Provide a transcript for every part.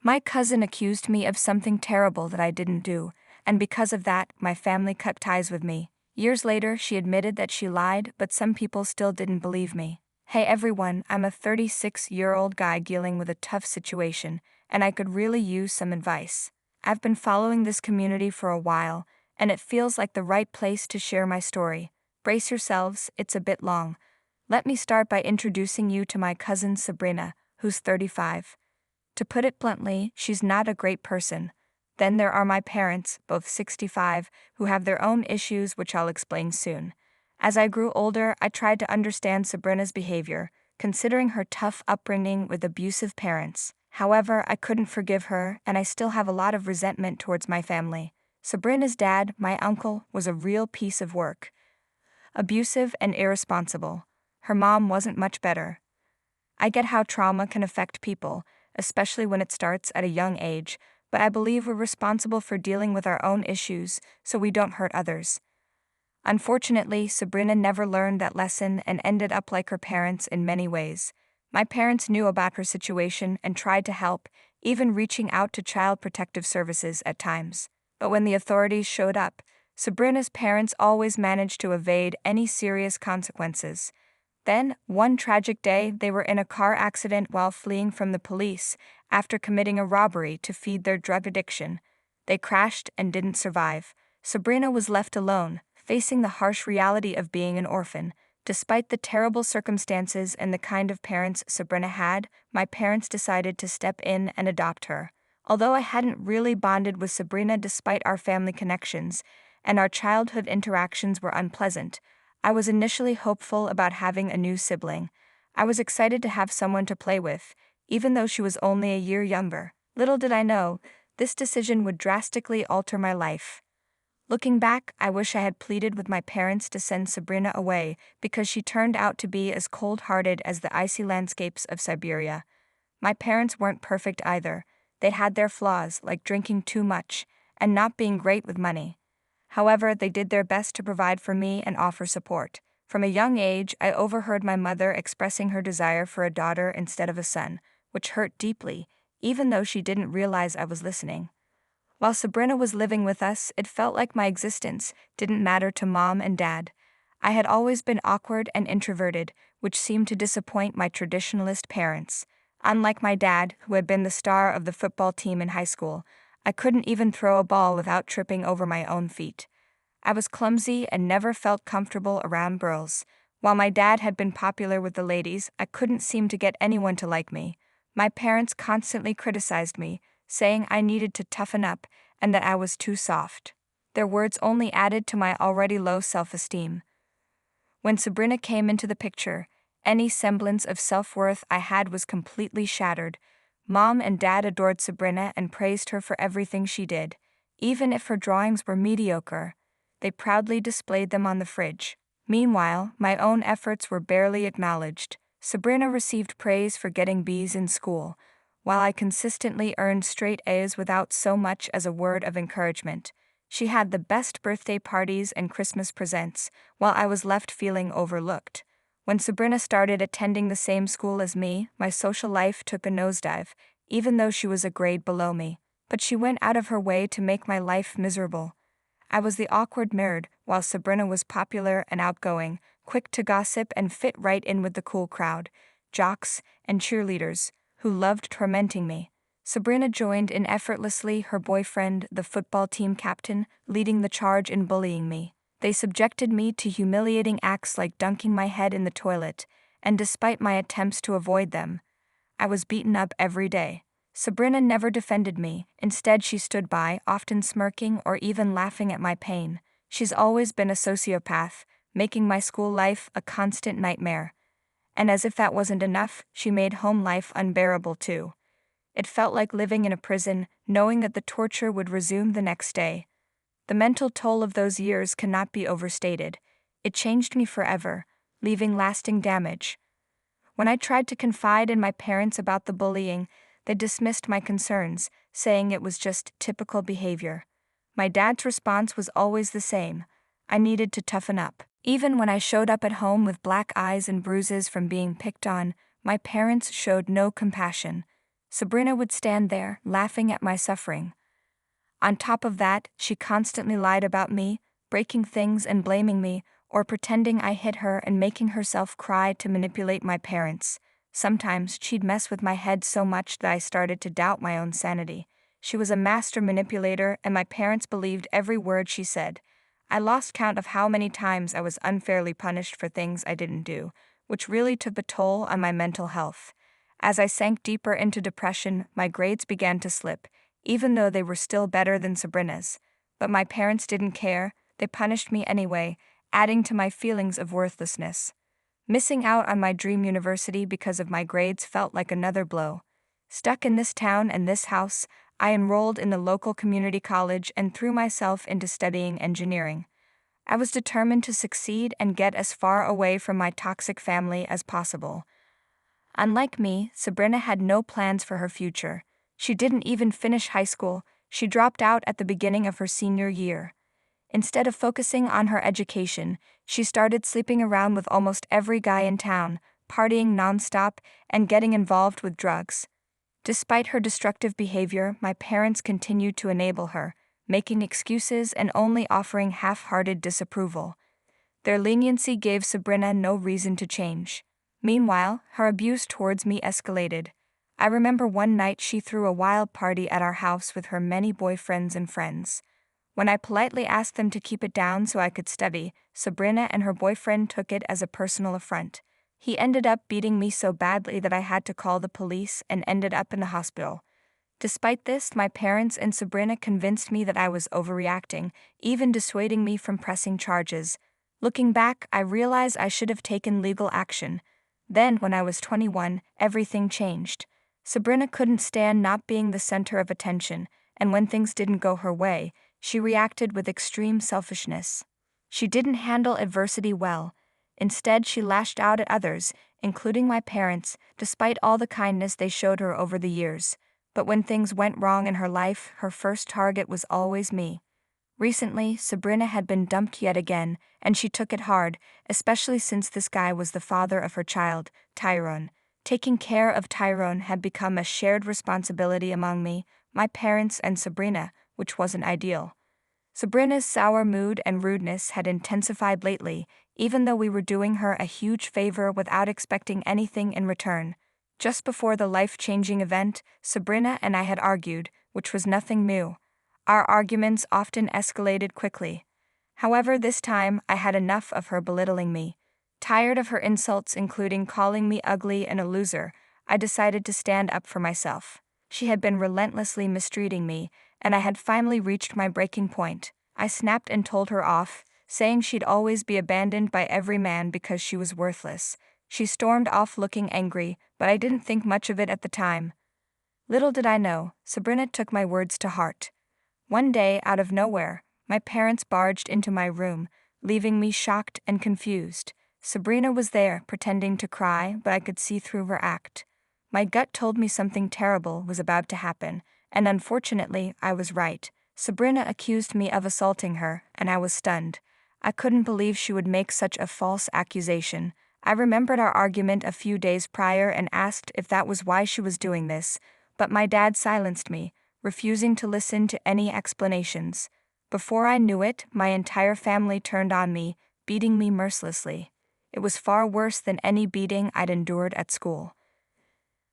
My cousin accused me of something terrible that I didn't do, and because of that, my family cut ties with me. Years later, she admitted that she lied, but some people still didn't believe me. Hey everyone, I'm a 36-year-old guy dealing with a tough situation, and I could really use some advice. I've been following this community for a while, and it feels like the right place to share my story. Brace yourselves, it's a bit long. Let me start by introducing you to my cousin Sabrina, who's 35. To put it bluntly, she's not a great person. Then there are my parents, both 65, who have their own issues which I'll explain soon. As I grew older, I tried to understand Sabrina's behavior, considering her tough upbringing with abusive parents. However, I couldn't forgive her, and I still have a lot of resentment towards my family. Sabrina's dad, my uncle, was a real piece of work. Abusive and irresponsible. Her mom wasn't much better. I get how trauma can affect people, especially when it starts at a young age, but I believe we're responsible for dealing with our own issues so we don't hurt others. Unfortunately, Sabrina never learned that lesson and ended up like her parents in many ways. My parents knew about her situation and tried to help, even reaching out to Child Protective Services at times. But when the authorities showed up, Sabrina's parents always managed to evade any serious consequences. Then, one tragic day, they were in a car accident while fleeing from the police after committing a robbery to feed their drug addiction. They crashed and didn't survive. Sabrina was left alone, facing the harsh reality of being an orphan. Despite the terrible circumstances and the kind of parents Sabrina had, my parents decided to step in and adopt her. Although I hadn't really bonded with Sabrina despite our family connections, and our childhood interactions were unpleasant, I was initially hopeful about having a new sibling. I was excited to have someone to play with, even though she was only a year younger. Little did I know, this decision would drastically alter my life. Looking back, I wish I had pleaded with my parents to send Sabrina away because she turned out to be as cold-hearted as the icy landscapes of Siberia. My parents weren't perfect either. They had their flaws, like drinking too much and not being great with money. However, they did their best to provide for me and offer support. From a young age, I overheard my mother expressing her desire for a daughter instead of a son, which hurt deeply, even though she didn't realize I was listening. While Sabrina was living with us, it felt like my existence didn't matter to Mom and Dad. I had always been awkward and introverted, which seemed to disappoint my traditionalist parents. Unlike my dad, who had been the star of the football team in high school, I couldn't even throw a ball without tripping over my own feet. I was clumsy and never felt comfortable around girls. While my dad had been popular with the ladies, I couldn't seem to get anyone to like me. My parents constantly criticized me, saying I needed to toughen up and that I was too soft. Their words only added to my already low self-esteem. When Sabrina came into the picture, any semblance of self-worth I had was completely shattered. Mom and Dad adored Sabrina and praised her for everything she did. Even if her drawings were mediocre, they proudly displayed them on the fridge. Meanwhile, my own efforts were barely acknowledged. Sabrina received praise for getting B's in school, while I consistently earned straight A's without so much as a word of encouragement. She had the best birthday parties and Christmas presents, while I was left feeling overlooked. When Sabrina started attending the same school as me, my social life took a nosedive, even though she was a grade below me. But she went out of her way to make my life miserable. I was the awkward nerd, while Sabrina was popular and outgoing, quick to gossip and fit right in with the cool crowd, jocks and cheerleaders, who loved tormenting me. Sabrina joined in effortlessly, her boyfriend, the football team captain, leading the charge in bullying me. They subjected me to humiliating acts like dunking my head in the toilet, and despite my attempts to avoid them, I was beaten up every day. Sabrina never defended me. Instead, she stood by, often smirking or even laughing at my pain. She's always been a sociopath, making my school life a constant nightmare. And as if that wasn't enough, she made home life unbearable too. It felt like living in a prison, knowing that the torture would resume the next day. The mental toll of those years cannot be overstated. It changed me forever, leaving lasting damage. When I tried to confide in my parents about the bullying, they dismissed my concerns, saying it was just typical behavior. My dad's response was always the same. I needed to toughen up. Even when I showed up at home with black eyes and bruises from being picked on, my parents showed no compassion. Sabrina would stand there, laughing at my suffering. On top of that, she constantly lied about me, breaking things and blaming me, or pretending I hit her and making herself cry to manipulate my parents. Sometimes she'd mess with my head so much that I started to doubt my own sanity. She was a master manipulator, and my parents believed every word she said. I lost count of how many times I was unfairly punished for things I didn't do, which really took a toll on my mental health. As I sank deeper into depression, my grades began to slip, even though they were still better than Sabrina's. But my parents didn't care, they punished me anyway, adding to my feelings of worthlessness. Missing out on my dream university because of my grades felt like another blow. Stuck in this town and this house, I enrolled in the local community college and threw myself into studying engineering. I was determined to succeed and get as far away from my toxic family as possible. Unlike me, Sabrina had no plans for her future. She didn't even finish high school, she dropped out at the beginning of her senior year. Instead of focusing on her education, she started sleeping around with almost every guy in town, partying nonstop, and getting involved with drugs. Despite her destructive behavior, my parents continued to enable her, making excuses and only offering half-hearted disapproval. Their leniency gave Sabrina no reason to change. Meanwhile, her abuse towards me escalated. I remember one night she threw a wild party at our house with her many boyfriends and friends. When I politely asked them to keep it down so I could study, Sabrina and her boyfriend took it as a personal affront. He ended up beating me so badly that I had to call the police and ended up in the hospital. Despite this, my parents and Sabrina convinced me that I was overreacting, even dissuading me from pressing charges. Looking back, I realized I should have taken legal action. Then, when I was 21, everything changed. Sabrina couldn't stand not being the center of attention, and when things didn't go her way, she reacted with extreme selfishness. She didn't handle adversity well. Instead, she lashed out at others, including my parents, despite all the kindness they showed her over the years. But when things went wrong in her life, her first target was always me. Recently, Sabrina had been dumped yet again, and she took it hard, especially since this guy was the father of her child, Tyrone. Taking care of Tyrone had become a shared responsibility among me, my parents, and Sabrina, which wasn't ideal. Sabrina's sour mood and rudeness had intensified lately, even though we were doing her a huge favor without expecting anything in return. Just before the life-changing event, Sabrina and I had argued, which was nothing new. Our arguments often escalated quickly. However, this time, I had enough of her belittling me. Tired of her insults, including calling me ugly and a loser, I decided to stand up for myself. She had been relentlessly mistreating me, and I had finally reached my breaking point. I snapped and told her off, saying she'd always be abandoned by every man because she was worthless. She stormed off looking angry, but I didn't think much of it at the time. Little did I know, Sabrina took my words to heart. One day, out of nowhere, my parents barged into my room, leaving me shocked and confused. Sabrina was there, pretending to cry, but I could see through her act. My gut told me something terrible was about to happen, and unfortunately, I was right. Sabrina accused me of assaulting her, and I was stunned. I couldn't believe she would make such a false accusation. I remembered our argument a few days prior and asked if that was why she was doing this, but my dad silenced me, refusing to listen to any explanations. Before I knew it, my entire family turned on me, beating me mercilessly. It was far worse than any beating I'd endured at school.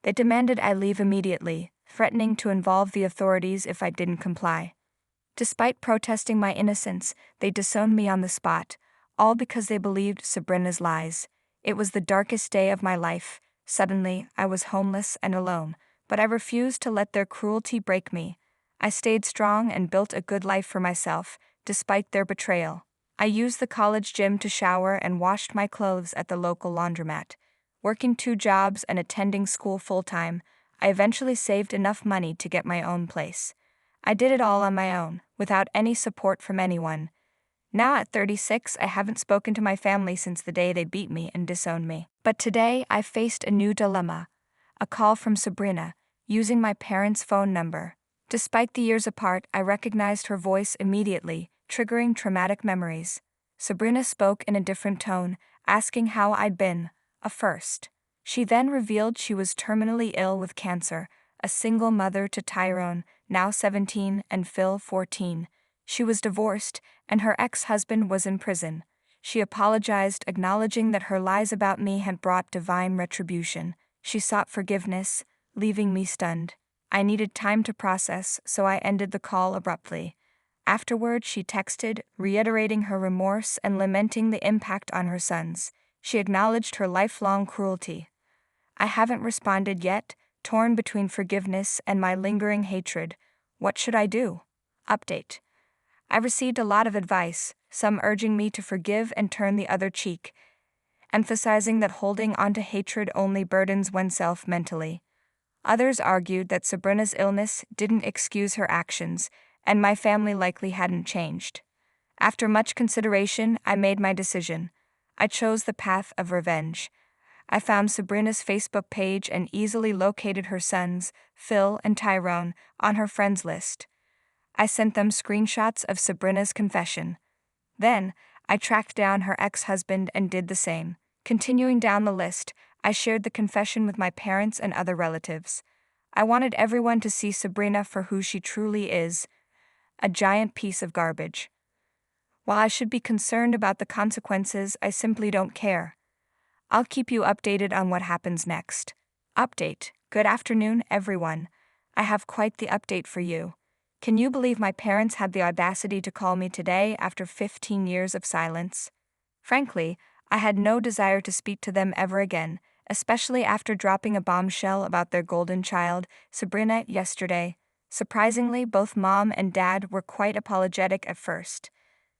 They demanded I leave immediately, threatening to involve the authorities if I didn't comply. Despite protesting my innocence, they disowned me on the spot, all because they believed Sabrina's lies. It was the darkest day of my life. Suddenly, I was homeless and alone, but I refused to let their cruelty break me. I stayed strong and built a good life for myself, despite their betrayal. I used the college gym to shower and washed my clothes at the local laundromat. Working 2 jobs and attending school full-time, I eventually saved enough money to get my own place. I did it all on my own, without any support from anyone. Now at 36, I haven't spoken to my family since the day they beat me and disowned me. But today, I faced a new dilemma. A call from Sabrina, using my parents' phone number. Despite the years apart, I recognized her voice immediately, triggering traumatic memories. Sabrina spoke in a different tone, asking how I'd been, a first. She then revealed she was terminally ill with cancer, a single mother to Tyrone, now 17, and Phil, 14. She was divorced, and her ex-husband was in prison. She apologized, acknowledging that her lies about me had brought divine retribution. She sought forgiveness, leaving me stunned. I needed time to process, so I ended the call abruptly. Afterward, she texted, reiterating her remorse and lamenting the impact on her sons. She acknowledged her lifelong cruelty. I haven't responded yet, torn between forgiveness and my lingering hatred. What should I do? Update. I received a lot of advice, some urging me to forgive and turn the other cheek, emphasizing that holding onto hatred only burdens oneself mentally. Others argued that Sabrina's illness didn't excuse her actions, and my family likely hadn't changed. After much consideration, I made my decision. I chose the path of revenge. I found Sabrina's Facebook page and easily located her sons, Phil and Tyrone, on her friends list. I sent them screenshots of Sabrina's confession. Then, I tracked down her ex-husband and did the same. Continuing down the list, I shared the confession with my parents and other relatives. I wanted everyone to see Sabrina for who she truly is, a giant piece of garbage. While I should be concerned about the consequences, I simply don't care. I'll keep you updated on what happens next. Update. Good afternoon, everyone. I have quite the update for you. Can you believe my parents had the audacity to call me today after 15 years of silence? Frankly, I had no desire to speak to them ever again, especially after dropping a bombshell about their golden child, Sabrina, yesterday. Surprisingly, both Mom and Dad were quite apologetic at first.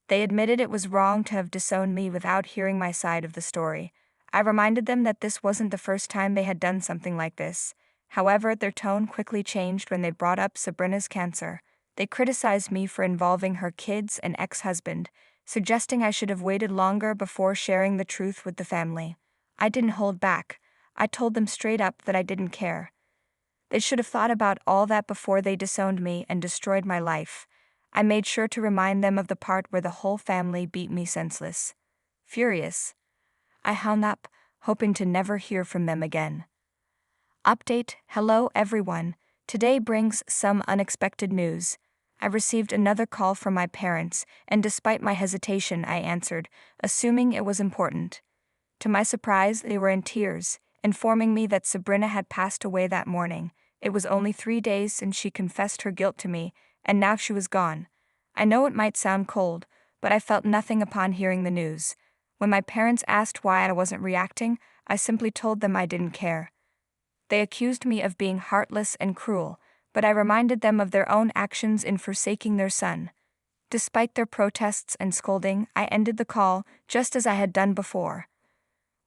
They admitted it was wrong to have disowned me without hearing my side of the story. I reminded them that this wasn't the first time they had done something like this. However, their tone quickly changed when they brought up Sabrina's cancer. They criticized me for involving her kids and ex-husband, suggesting I should have waited longer before sharing the truth with the family. I didn't hold back. I told them straight up that I didn't care. They should have thought about all that before they disowned me and destroyed my life. I made sure to remind them of the part where the whole family beat me senseless. Furious, I hung up, hoping to never hear from them again. Update. Hello, everyone. Today brings some unexpected news. I received another call from my parents, and despite my hesitation, I answered, assuming it was important. To my surprise, they were in tears, informing me that Sabrina had passed away that morning. It was only 3 days since she confessed her guilt to me, and now she was gone. I know it might sound cold, but I felt nothing upon hearing the news. When my parents asked why I wasn't reacting, I simply told them I didn't care. They accused me of being heartless and cruel, but I reminded them of their own actions in forsaking their son. Despite their protests and scolding, I ended the call, just as I had done before.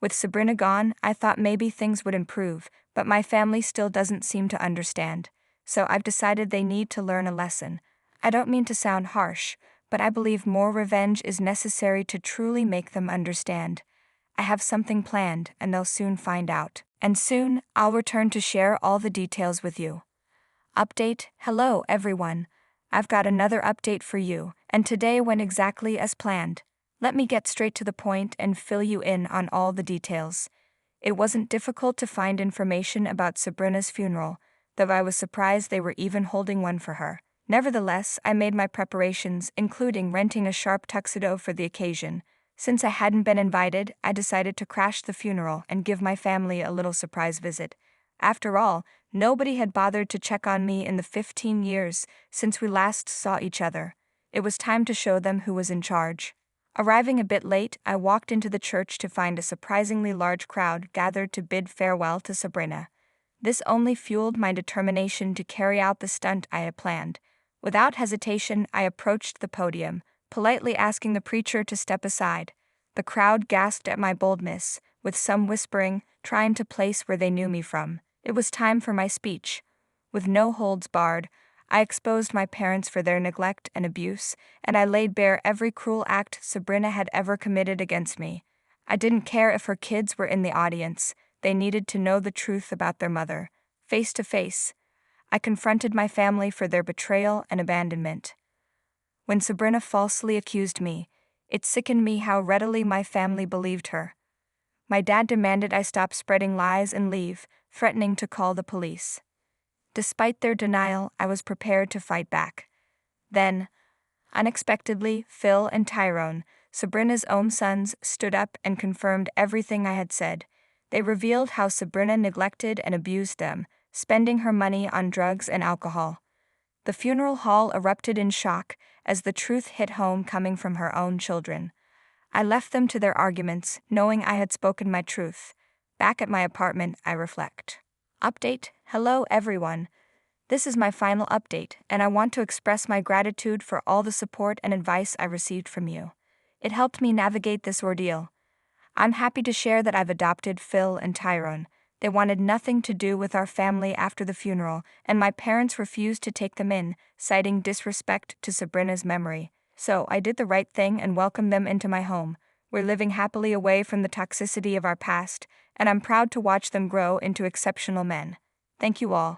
With Sabrina gone, I thought maybe things would improve, but my family still doesn't seem to understand. So I've decided they need to learn a lesson. I don't mean to sound harsh, but I believe more revenge is necessary to truly make them understand. I have something planned, and they'll soon find out. And soon, I'll return to share all the details with you. Update. Hello, everyone. I've got another update for you, and today went exactly as planned. Let me get straight to the point and fill you in on all the details. It wasn't difficult to find information about Sabrina's funeral, though I was surprised they were even holding one for her. Nevertheless, I made my preparations, including renting a sharp tuxedo for the occasion. Since I hadn't been invited, I decided to crash the funeral and give my family a little surprise visit. After all, nobody had bothered to check on me in the 15 years since we last saw each other. It was time to show them who was in charge. Arriving a bit late, I walked into the church to find a surprisingly large crowd gathered to bid farewell to Sabrina. This only fueled my determination to carry out the stunt I had planned. Without hesitation, I approached the podium, politely asking the preacher to step aside. The crowd gasped at my boldness, with some whispering, trying to place where they knew me from. It was time for my speech. With no holds barred, I exposed my parents for their neglect and abuse, and I laid bare every cruel act Sabrina had ever committed against me. I didn't care if her kids were in the audience. They needed to know the truth about their mother. Face to face, I confronted my family for their betrayal and abandonment. When Sabrina falsely accused me, it sickened me how readily my family believed her. My dad demanded I stop spreading lies and leave, threatening to call the police. Despite their denial, I was prepared to fight back. Then, unexpectedly, Phil and Tyrone, Sabrina's own sons, stood up and confirmed everything I had said. They revealed how Sabrina neglected and abused them, spending her money on drugs and alcohol. The funeral hall erupted in shock as the truth hit home coming from her own children. I left them to their arguments, knowing I had spoken my truth. Back at my apartment, I reflect. Update: Hello everyone. This is my final update, and I want to express my gratitude for all the support and advice I received from you. It helped me navigate this ordeal. I'm happy to share that I've adopted Phil and Tyrone. They wanted nothing to do with our family after the funeral, and my parents refused to take them in, citing disrespect to Sabrina's memory. So I did the right thing and welcomed them into my home. We're living happily away from the toxicity of our past, and I'm proud to watch them grow into exceptional men. Thank you all.